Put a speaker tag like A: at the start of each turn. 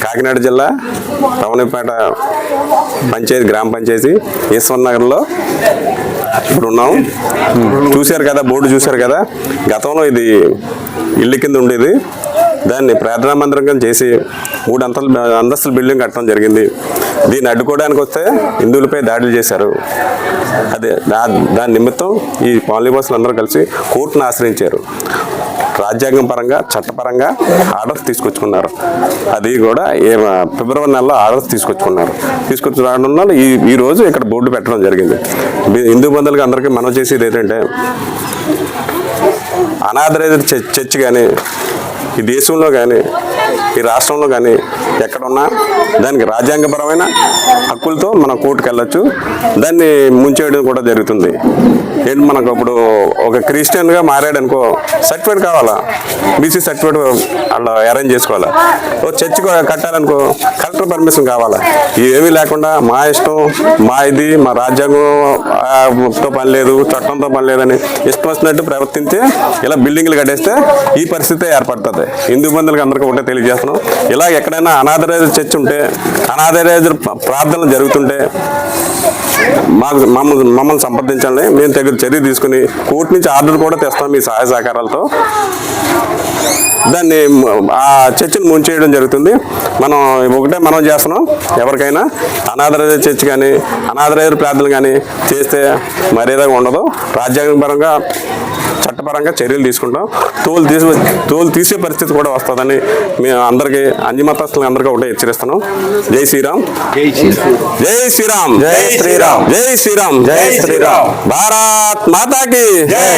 A: కాకినాడ జిల్లా రమణపేట పంచాయతీ గ్రామ పంచాయతీ ఈశ్వర్ నగర్లో ఇప్పుడు ఉన్నాం. చూశారు కదా, బోర్డు చూశారు కదా. గతంలో ఇది ఇల్లు కింద ఉండేది. దాన్ని ప్రార్థనా మందిరంగా చేసి 3 అంతస్తుల బిల్డింగ్ కట్టడం జరిగింది. దీన్ని అడ్డుకోవడానికి వస్తే హిందువులపై దాడులు చేశారు. అదే దాని నిమిత్తం ఈ కాలనీ వాసులు అందరూ కలిసి కోర్టును ఆశ్రయించారు. రాజ్యాంగం పరంగా చట్టపరంగా ఆర్డర్స్ తీసుకొచ్చుకున్నారు. అది కూడా ఫిబ్రవరి నెలలో ఆర్డర్స్ తీసుకొచ్చి రావడం వల్ల ఈ రోజు ఇక్కడ బోర్డు పెట్టడం జరిగింది. హిందూ బంధువులకి అందరికీ మనం చేసేది ఏంటంటే, అనాథరైజ్డ్ చర్చ్ కానీ ఈ దేశంలో కానీ ఈ రాష్ట్రంలో కానీ ఎక్కడున్నా దానికి రాజ్యాంగపరమైన హక్కులతో మనం కోర్టుకు వెళ్ళొచ్చు. దాన్ని ముంచేయడం కూడా జరుగుతుంది. ఏంటి, మనకు ఇప్పుడు ఒక క్రిస్టియన్గా మారాడనుకో సర్టిఫికేట్ కావాలా, బీసీ సర్టిఫికేట్ అలా అరేంజ్ చేసుకోవాలా. ఓ చర్చ్ కట్టాలనుకో కలెక్టర్ పర్మిషన్ కావాలా. ఇవేమీ లేకుండా మా ఇష్టం, మా రాజ్యాంగంతో పని లేదు, చట్టంతో పని లేదని ఇష్టం వచ్చినట్టు ప్రవర్తించి ఇలా బిల్డింగ్లు కట్టేస్తే ఈ పరిస్థితి ఏర్పడుతుంది. హిందూ బంధువులకు అందరికీ ఒకటే తెలియజేస్తున్నాం. ఇలా ఎక్కడైనా అనాథరైజ్డ్ చర్చ్ ఉంటే, అనాథరైజ్డ్ ప్రార్థనలు జరుగుతుంటే మమ్మల్ని సంప్రదించండి. మేము తగిన చర్య తీసుకుని కోర్టు నుంచి ఆర్డర్ కూడా తెస్తాం మీ సహాయ సహకారాలతో. దాన్ని ఆ చర్చిని ముంచేయడం జరుగుతుంది. మనం చేస్తున్నాం. ఎవరికైనా అనాథరైజ్డ్ చర్చ్ కానీ అనాథరైజ్డ్ ప్రార్థనలు కానీ చేస్తే మర్యాదగా ఉండదు. రాజ్యాంగపరంగా చట్టపరంగా చర్యలు తీసుకుంటాం. తోలు తీసే పరిస్థితి కూడా వస్తుందని మేము అందరికీ అన్ని మతస్థులకు అందరికీ ఒకటే హెచ్చరిస్తున్నాం. జై శ్రీరామ్, జై శ్రీరామ్, జై శ్రీరామ్, జై శ్రీరామ్, జై శ్రీరామ్. భారత్ మాతాకి జై.